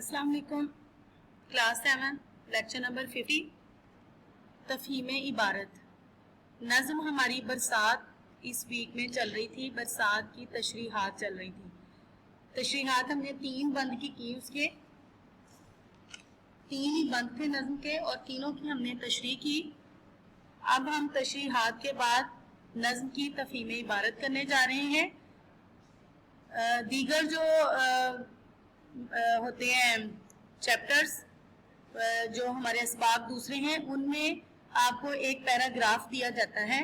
अस्सलाम वालेकुम। Class 7 lecture number 50 तफहीम इबारत। नज़्म हमारी बरसात इस वीक में चल रही थी, बरसात की तशरीहात चल रही थी। तशरीहात हमने 3 बंद की उसके 3 ही बंद थे नज़्म के और तीनों की हमने तशरीह की। अब हम तशरीहात के बाद नज़्म की तफहीम इबारत करने जा रहे हैं। दीगर जो होते हैं चैप्टर्स जो हमारे असबाब दूसरे हैं, उनमें आपको एक पैराग्राफ दिया जाता है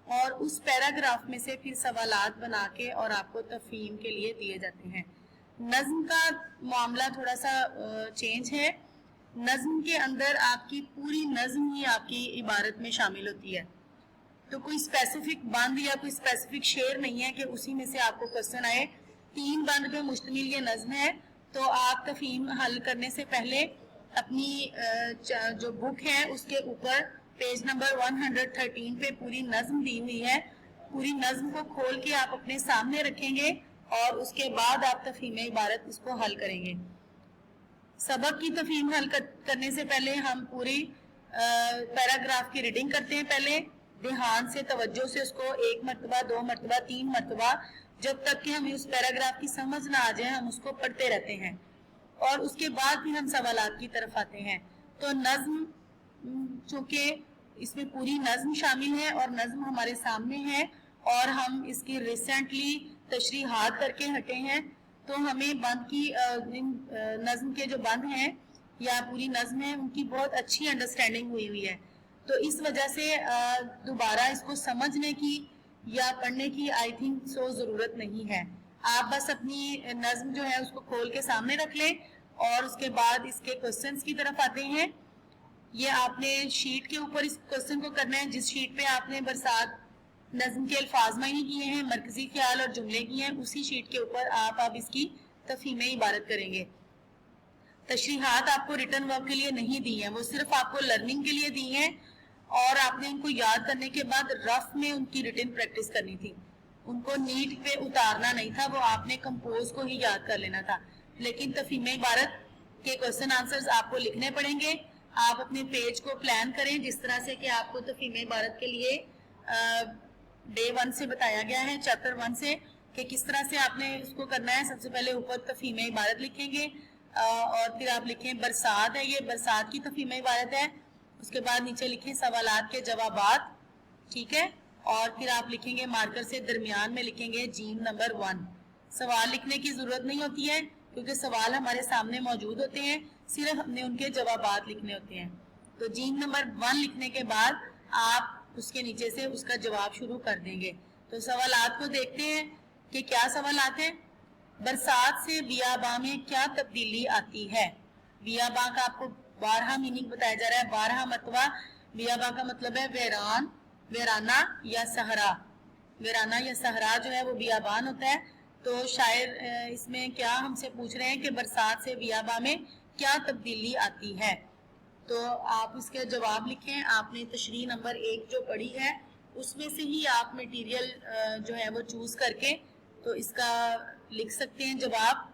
और उस पैराग्राफ में से फिर सवालात बना के और आपको तफहीम के लिए दिए जाते हैं। नज़्म का मामला थोड़ा सा चेंज है। नज़्म के अंदर आपकी पूरी नज़्म ही आपकी इबारत में शामिल होती है, तो कोई स्पेसिफिक बंद या कोई स्पेसिफिक शेर नहीं है कि उसी में से आपको क्वेश्चन आए। 3 बंद पे मुश्तमिल ये नज़्म है, तो आप तफहीम हल करने से पहले अपनी जो बुक है उसके ऊपर पेज नंबर 113 पे पूरी नज़्म दी हुई है। पूरी नज़्म को खोल के आप अपने सामने रखेंगे और उसके बाद आप तफहीम इबारत इसको हल करेंगे। सबक की तफहीम हल करने से पहले हम पूरी पैराग्राफ की रीडिंग करते हैं। पहले ध्यान से तवज्जो से उसको 1 मरतबा 2 मरतबा 3 मरतबा, जब तक कि हमें उस पैराग्राफ की समझ ना आ जाए हम उसको पढ़ते रहते हैं और उसके बाद फिर हम सवालात की तरफ आते हैं। तो नज़्म चूंकि इसमें पूरी नज़्म शामिल है और नज़्म हमारे सामने है और हम इसकी रिसेंटली तशरीहात करके हटे हैं, तो हमें बंद की नज़्म के जो बंद हैं या पूरी नज़्म है उनकी बहुत अच्छी अंडरस्टैंडिंग हुई है। तो इस वजह से दोबारा इसको समझने की या पढ़ने की आई थिंक सो ज़रूरत नहीं है। आप बस अपनी नज़्म जो है उसको खोल के सामने रख लें और उसके बाद इसके क्वेश्चंस की तरफ आते हैं। ये आपने शीट के ऊपर इस क्वेश्चन को करना है, जिस शीट पे आपने बरसात नज़्म के अल्फाज मायने किए हैं, मरकजी ख्याल और जुमले किए हैं, उसी शीट के ऊपर आप अब इसकी तफहीम इबारत करेंगे। तशरीहात आपको रिटर्न वर्क के लिए नहीं दी हैं, वो सिर्फ आपको लर्निंग के लिए दी हैं और आपने उनको याद करने के बाद रफ में उनकी रिटन प्रैक्टिस करनी थी। उनको नीट पे उतारना नहीं था, वो आपने कंपोज को ही याद कर लेना था। लेकिन तफहीम इबारत के क्वेश्चन आंसर्स आपको लिखने पड़ेंगे। आप अपने पेज को प्लान करें जिस तरह से कि आपको तफहीम इबारत के लिए डे 1 से बताया गया है, चैप्टर 1 से, कि किस तरह से आपने इसको करना है। सबसे पहले ऊपर तफहीम इबारत लिखेंगे और फिर आप लिखें बरसात है, ये बरसात की तफहीम इबारत है। उसके बाद नीचे लिखें सवालात के जवाबात, ठीक है, और फिर आप लिखेंगे मार्कर से दरमियान में लिखेंगे जीम नंबर 1। सवाल लिखने की जरूरत नहीं होती है क्योंकि सवाल हमारे सामने मौजूद होते हैं, सिर्फ हमने उनके जवाबात लिखने होते हैं। तो जीम नंबर 1 लिखने के बाद आप उसके नीचे से उसका जवाब शुरू कर देंगे। तो सवालात को देखते हैं कि क्या सवालात हैं। बरसात से बियाबा में क्या तब्दीली आती है। बियाबा का आपको 12 मीनिंग बताया जा रहा है, 12 मरतबा। बियाबा का मतलब है वीरान, वीराना या सहरा। वीराना या सहरा जो है वो बियाबान होता है। तो शायर इसमें क्या हमसे पूछ रहे हैं कि बरसात से बियाबा में क्या तब्दीली आती है। तो आप इसके जवाब लिखें। आपने तशरीह नंबर 1 जो पढ़ी है उसमें से ही आप मटीरियल जो है वो चूज करके तो इसका लिख सकते हैं जवाब।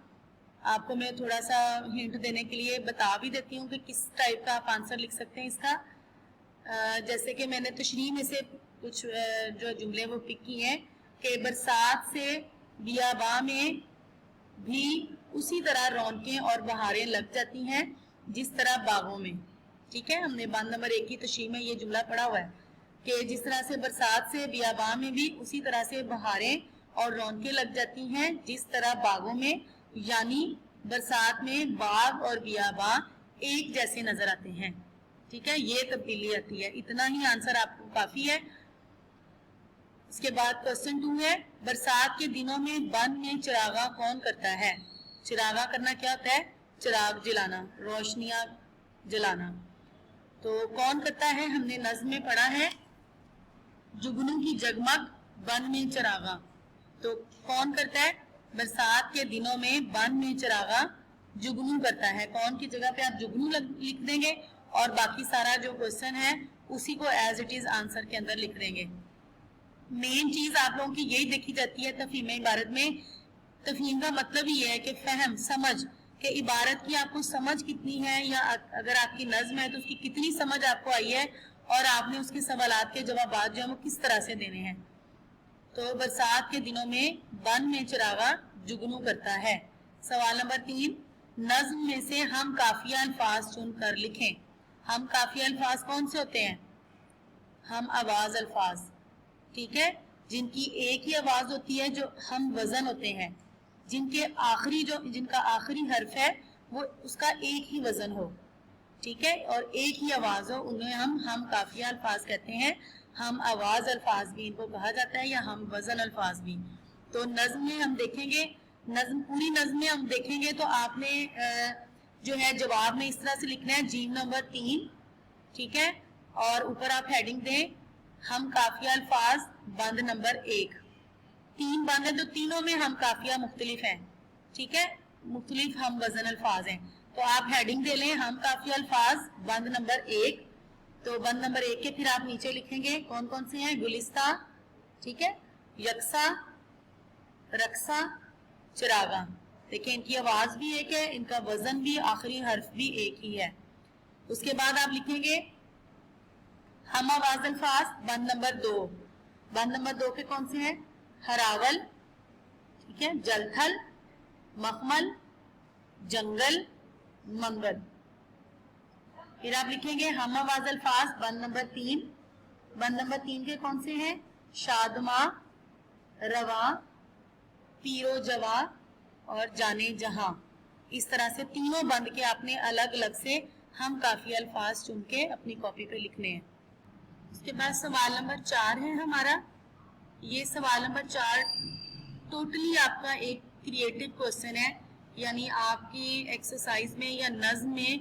आपको मैं थोड़ा सा हिंट देने के लिए बता भी देती हूँ कि किस टाइप का आप आंसर लिख सकते हैं इसका। जैसे कि मैंने तशरीह में से कुछ जो जुमले वो पिक किए हैं कि बरसात से बियाबा में भी उसी तरह रौनकें और बहारें लग जाती हैं जिस तरह बागों में। ठीक है, हमने बंद नंबर 1 की तशरीह में ये जुमला पढ़ा हुआ है कि जिस तरह से बरसात से बियाबा में भी उसी तरह से बहारें और रौनकें लग जाती हैं जिस तरह बागों में, यानी बरसात में बाग और बियाबा एक जैसे नजर आते हैं। ठीक है, ये तब्दीली आती है। इतना ही आंसर आपको काफी है। इसके बाद क्वेश्चन 2 है, बरसात के दिनों में बन में चिरागा कौन करता है। चिरागा करना क्या होता है, चिराग जलाना, रोशनियां जलाना। तो कौन करता है, हमने नज़्म में पढ़ा है जुगनू की जगमग बन में चिरागा। तो कौन करता है, बरसात के दिनों में बन में चिरागा जुगनू करता है। कौन की जगह पे आप जुगनू लिख देंगे और बाकी सारा जो क्वेश्चन है उसी को एज इट इज आंसर के अंदर लिख देंगे। मेन चीज आप लोगों की यही देखी जाती है तफहीम इबारत में। तफहीम का मतलब ही है कि फहम, समझ کہ عبارت کی آپ کو سمجھ کتنی ہے, یا اگر آپ کی نظم ہے تو اس کی کتنی سمجھ آپ کو آئی ہے, اور آپ نے اس کے سوالات کے جوابات جو ہیں وہ کس طرح سے دینے ہیں. تو برسات کے دنوں میں بن میں چراغا جگنو کرتا ہے. سوال نمبر 3, نظم میں سے ہم قافیہ الفاظ چن کر لکھیں. ہم قافیہ الفاظ کون سے ہوتے ہیں؟ ہم آواز الفاظ, ٹھیک ہے, جن کی ایک ہی آواز ہوتی ہے, جو ہم وزن ہوتے ہیں, جن کا آخری حرف ہے وہ اس کا ایک ہی وزن ہو, ٹھیک ہے, اور ایک ہی آواز ہو, انہیں ہم قافیہ الفاظ کہتے ہیں. ہم آواز الفاظ بھی ان کو کہا جاتا ہے, یا ہم وزن الفاظ بھی. تو نظم میں ہم دیکھیں گے, پوری نظم میں ہم دیکھیں گے تو آپ نے جو ہے جواب میں اس طرح سے لکھنا ہے, جیم نمبر 3, ٹھیک ہے, اور اوپر آپ ہیڈنگ دیں ہم قافیہ الفاظ بند نمبر 1. 3 بند ہیں تو تینوں میں ہم قافیہ مختلف ہیں, ٹھیک ہے, مختلف ہم وزن الفاظ ہیں. تو آپ ہیڈنگ دے لیں ہم قافیہ الفاظ بند نمبر 1. تو بند نمبر 1 کے پھر آپ نیچے لکھیں گے کون کون سے ہیں, گلستہ, ٹھیک ہے, یکساں, رقصہ, چراغاں. دیکھیں ان کی آواز بھی ایک ہے, ان کا وزن بھی, آخری حرف بھی ایک ہی ہے. اس کے بعد آپ لکھیں گے ہم آواز الفاظ بند نمبر 2. بند نمبر 2 کے کون سے ہیں, ہراول, ٹھیک ہے, جلتھل, مخمل, جنگل, منگل. پھر آپ لکھیں گے ہم آواز الفاظ بند نمبر 3. بند نمبر 3 کے کون سے ہیں, شادماں, رواں, پیرو جواں اور جانے جہاں. اس طرح سے تینوں بند کے آپ نے الگ الگ سے ہم قافیہ الفاظ چن کے اپنی کاپی پہ لکھنے ہیں. اس کے بعد سوال نمبر 4 ہے ہمارا. یہ سوال نمبر 4 ٹوٹلی آپ کا ایک کریٹو کوسچن ہے, یعنی آپ کی ایکسرسائز میں یا نظم میں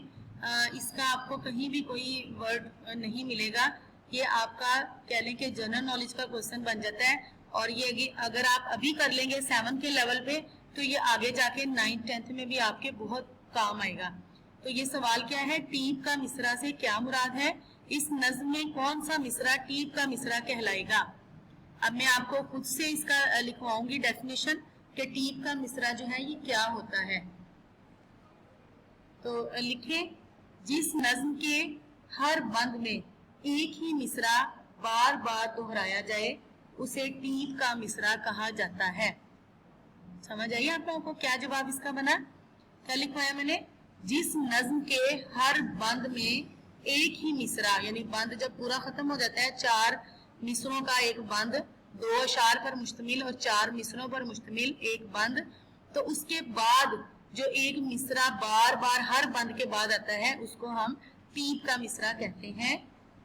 اس کا آپ کو کہیں بھی کوئی ورڈ نہیں ملے گا. یہ آپ کا کہہ لیں کہ جنرل نالج کا کوسچن بن جاتا ہے, اور یہ اگر آپ ابھی کر لیں گے 7 کے لیول پہ تو یہ آگے جا کے 9th 10th میں بھی آپ کے بہت کام آئے گا. تو یہ سوال کیا ہے, ٹیپ کا مصرع سے کیا مراد ہے, اس نظم میں کون سا مصرع ٹیپ کا مصرع کہلائے گا. اب میں آپ کو خود سے اس کا لکھواؤں گی ڈیفینیشن کہ ٹیپ کا مصرع جو ہے یہ کیا ہوتا ہے. تو لکھیں جس نظم کے ہر بند میں ایک ہی مصرع بار بار دہرایا جائے اسے ٹیپ کا مصرع کہا جاتا ہے. سمجھ آئیے آپ لوگوں کو کیا جواب اس کا بنا, کیا لکھوایا میں نے, جس نظم کے ہر بند میں ایک ہی مصرع, یعنی بند جب پورا ختم ہو جاتا ہے, 4 مصروں کا ایک بند, 2 اشعار پر مشتمل اور 4 مصروں پر مشتمل ایک بند, تو اس کے بعد جو ایک مصرع بار بار ہر بند کے بعد آتا ہے اس کو ہم ٹیپ کا مصرع کہتے ہیں.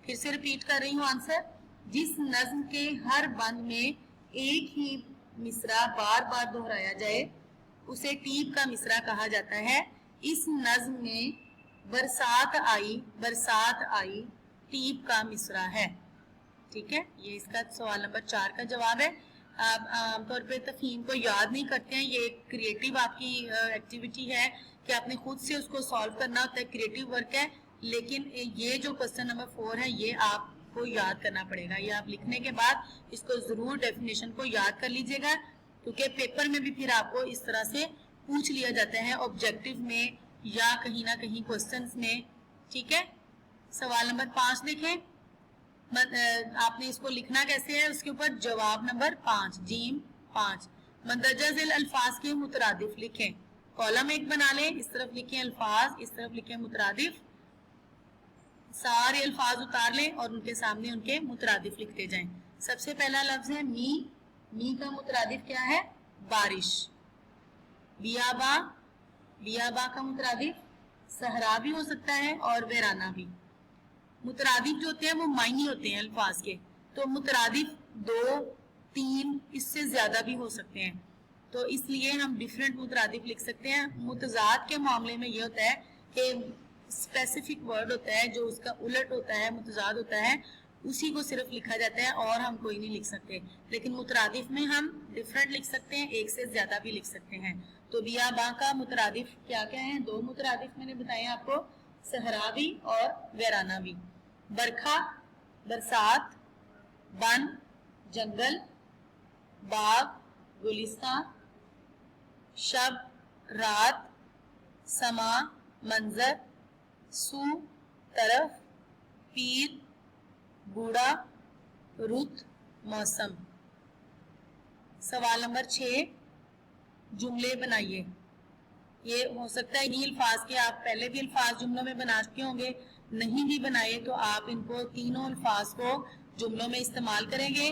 پھر سے ریپیٹ کر رہی ہوں آنسر, جس نظم کے ہر بند میں ایک ہی مصرع بار بار دہرایا جائے اسے ٹیپ کا مصرع کہا جاتا ہے. اس نظم میں برسات آئی ٹیپ کا مصرع ہے, ٹھیک ہے. یہ اس کا سوال نمبر 4 کا جواب ہے. آپ عام طور پہ تفہیم کو یاد نہیں کرتے ہیں, یہ ایک کریٹو آپ کی ایکٹیویٹی ہے کہ آپ نے خود سے اس کو سالو کرنا ہوتا ہے, کریٹو ورک ہے. لیکن یہ جو کوسچن نمبر 4 ہے یہ آپ کو یاد کرنا پڑے گا. یہ آپ لکھنے کے بعد اس کو ضرور ڈیفینیشن کو یاد کر لیجئے گا, کیونکہ پیپر میں بھی پھر آپ کو اس طرح سے پوچھ لیا جاتا ہے آبجیکٹیو میں یا کہیں نہ کہیں کوسچنز میں, ٹھیک ہے. سوال نمبر 5 دیکھیں, آپ نے اس کو لکھنا کیسے ہے, اس کے اوپر جواب نمبر 5 جیم 5 مندرجہ ذیل الفاظ کے مترادف لکھیں. کالم ایک بنا لیں, اس طرف لکھیں الفاظ, اس طرف لکھیں مترادف. سارے الفاظ اتار لیں اور ان کے سامنے ان کے مترادف لکھتے جائیں. سب سے پہلا لفظ ہے می. می کا مترادف کیا ہے, بارش. بیاباں, بیاباں کا مترادف صحرا بھی ہو سکتا ہے اور ویرانہ بھی. مترادف جو ہوتے ہیں وہ معنی ہوتے ہیں الفاظ کے, تو مترادف 2 3 اس سے زیادہ بھی ہو سکتے ہیں, تو اس لیے ہم ڈیفرنٹ مترادف لکھ سکتے ہیں. متضاد کے معاملے میں یہ ہوتا ہے کہ اسپیسیفک ورڈ ہوتا ہے جو اس کا الٹ ہوتا ہے, متضاد ہوتا ہے, اسی کو صرف لکھا جاتا ہے اور ہم کوئی نہیں لکھ سکتے. لیکن مترادف میں ہم ڈیفرنٹ لکھ سکتے ہیں, ایک سے زیادہ بھی لکھ سکتے ہیں. تو بیاباں کا مترادف کیا کیا ہیں, 2 مترادف میں نے بتائے آپ کو, صحرا بھی اور ویرانہ بھی. برکھا برسات, بن جنگل, باغ گلستان, شب رات, समा मंजर, सू तरफ, पीर बूढ़ा, रुत मौसम। सवाल नंबर 6, जुमले बनाइए। ये हो सकता है इन्हीं अल्फाज के आप पहले भी अल्फाज जुमलों में बना चुके होंगे, नहीं भी बनाए तो आप इनको तीनों अल्फाज को जुमलों में इस्तेमाल करेंगे।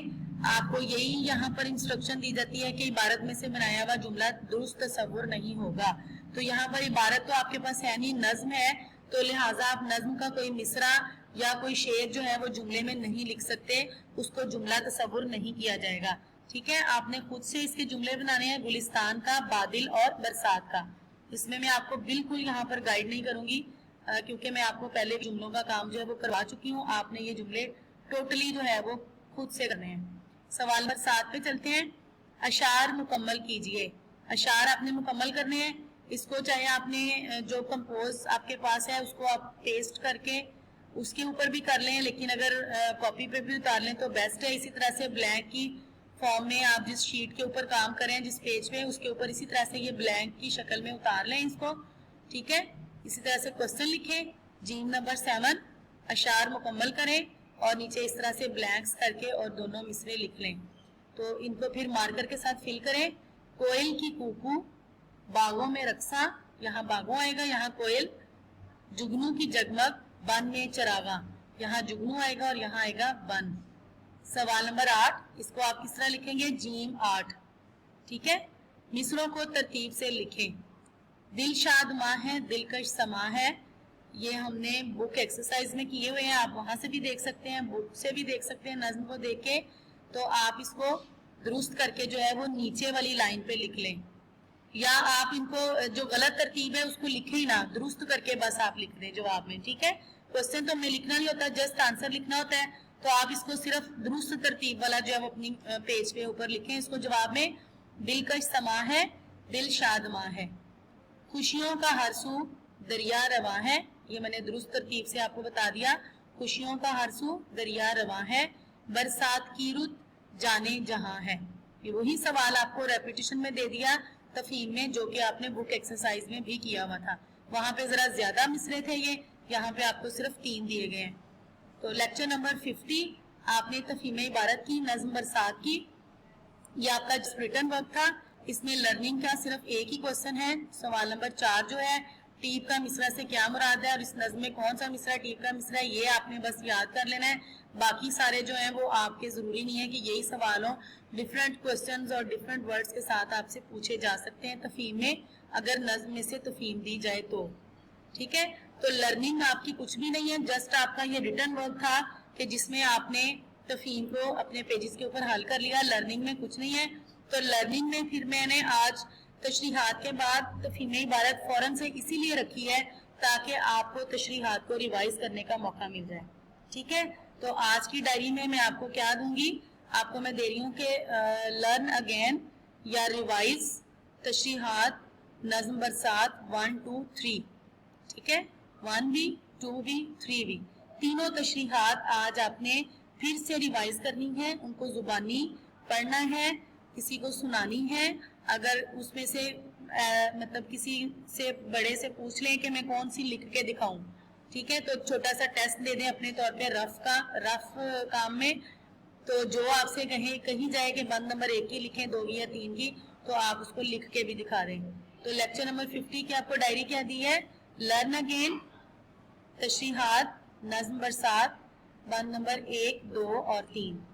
आपको यही यहाँ पर इंस्ट्रक्शन दी जाती है कि इबारत में से बनाया हुआ जुमला दुरुस्त तसव्वुर नहीं होगा। तो यहाँ पर इबारत तो आपके पास है नहीं, नज्म है, तो लिहाजा आप नज्म का कोई मिसरा या कोई शेर जो है वो जुमले में नहीं लिख सकते, उसको जुमला तसव्वुर नहीं किया जाएगा। ठीक है, आपने खुद से इसके जुमले बनाने हैं, गुलिस्तान का, बादल और बरसात का। इसमें मैं आपको बिल्कुल यहाँ पर गाइड नहीं करूंगी क्योंकि मैं आपको पहले जुमलों का काम जो है वो करवा चुकी हूँ। आपने ये जुमले टोटली जो है वो खुद से करने हैं। सवाल नंबर 7 पे चलते हैं। अशार मुकम्मल कीजिए। अशार आपने मुकम्मल करने हैं। इसको चाहे आपने जो कंपोज आपके पास है उसको आप पेस्ट करके उसके ऊपर भी कर लें, लेकिन अगर कॉपी पे भी उतार लें तो बेस्ट है। इसी तरह से ब्लैंक की फॉर्म में आप जिस शीट के ऊपर काम करें, जिस पेज पे, उसके ऊपर इसी तरह से ये ब्लैंक की शक्ल में उतार लें इसको। ठीक है, इसी तरह से क्वेश्चन लिखें। जीम नंबर 7, अशार मुकम्मल करें और नीचे इस तरह से ब्लैंक्स करके और दोनों मिसरे लिख लें। तो इनको फिर मार्कर के साथ फिल करें। कोयल की कूकू, बागों में रक्सा, यहाँ बागों आएगा, यहाँ कोयल। जुगनू की जगमग, बन में चरागा, यहाँ जुगनू आएगा और यहाँ आएगा बन। सवाल नंबर 8, इसको आप किस तरह लिखेंगे? जीम 8। ठीक है, मिसरों को तरतीब से लिखें। दिल शाद माँ है, दिलकश समा है, ये हमने बुक एक्सरसाइज में किए हुए हैं, आप वहां से भी देख सकते हैं, बुक से भी देख सकते हैं, नज्म को देख के। तो आप इसको दुरुस्त करके जो है वो नीचे वाली लाइन पे लिख लें, या आप इनको जो गलत तरतीब है उसको लिखे ही ना, दुरुस्त करके बस आप लिख दें जवाब में। ठीक है, क्वेश्चन तो हमें लिखना नहीं होता, जस्ट आंसर लिखना होता है। तो आप इसको सिर्फ दुरुस्त तरतीब वाला जो है वो अपनी पेज पे ऊपर लिखें इसको जवाब में। दिलकश समा है, दिल शाद माँ है। खुशियों का हर सू दरिया रवा है, ये मैंने दुरुस्त तरतीब से आपको बता दिया। खुशियों का हर सू दरिया रवा है। बरसात की रुत जाने जहां है, ये वही सवाल आपको रेपिटेशन में दे दिया तफहीम में, जो कि आपने बुक एक्सरसाइज में भी किया हुआ था। वहां पे जरा ज्यादा मिसरे थे ये, यहाँ पे आपको सिर्फ 3 दिए गए हैं। तो लेक्चर नंबर 50 आपने तफहीम इबारत की, नज्म बरसात की, ये आपका रिटन वर्क था। इसमें लर्निंग का सिर्फ एक ही क्वेश्चन है। सवाल नंबर 4 जो है, टीप का मिसरा से क्या मुराद है और इस नज्म में कौन सा मिसरा टीप का मिसरा है, ये आपने बस याद कर लेना है। बाकी सारे जो हैं वो आपके जरूरी नहीं है कि यही सवाल हो, डिफरेंट क्वेश्चंस और डिफरेंट वर्ड्स के साथ आपसे पूछे जा सकते हैं तफहीम में, अगर नज्म में से तफहीम दी जाए तो। ठीक है, तो लर्निंग आपकी कुछ भी नहीं है, जस्ट आपका ये रिटन वर्क था कि जिसमें आपने तफहीम को अपने पेजेस के ऊपर हल कर लिया। लर्निंग में कुछ नहीं है। तो लर्निंग में फिर मैंने आज तशरीहात के बाद तफहीम इबारत फौरन से इसीलिए रखी है ताकि आपको तशरीहात को रिवाइज करने का मौका मिल जाए। ठीक है, तो आज की डायरी में मैं आपको क्या दूंगी, आपको मैं दे रही हूँ कि लर्न अगेन या रिवाइज तशरीहात नज्म बरसात 1, 2, 3। ठीक है, 1B, 2B, 3B, तीनों तशरीहात आज आपने फिर से रिवाइज करनी है, उनको जुबानी पढ़ना है, किसी को सुनानी है। अगर उसमें से मतलब किसी से बड़े से पूछ लें कि मैं कौन सी लिख के दिखाऊं, ठीक है, तो छोटा सा टेस्ट दे दें अपने तौर पे रफ काम में। तो जो आपसे कहीं जाए कि बंद नंबर 1 की लिखें, 2 की या 3 की, तो आप उसको लिख के भी दिखा दें। तो लेक्चर नंबर 50 की आपको डायरी क्या दी है? लर्न अगेन, तशरीहात, नज्म बरसात, बंद नंबर 1, 2 और 3।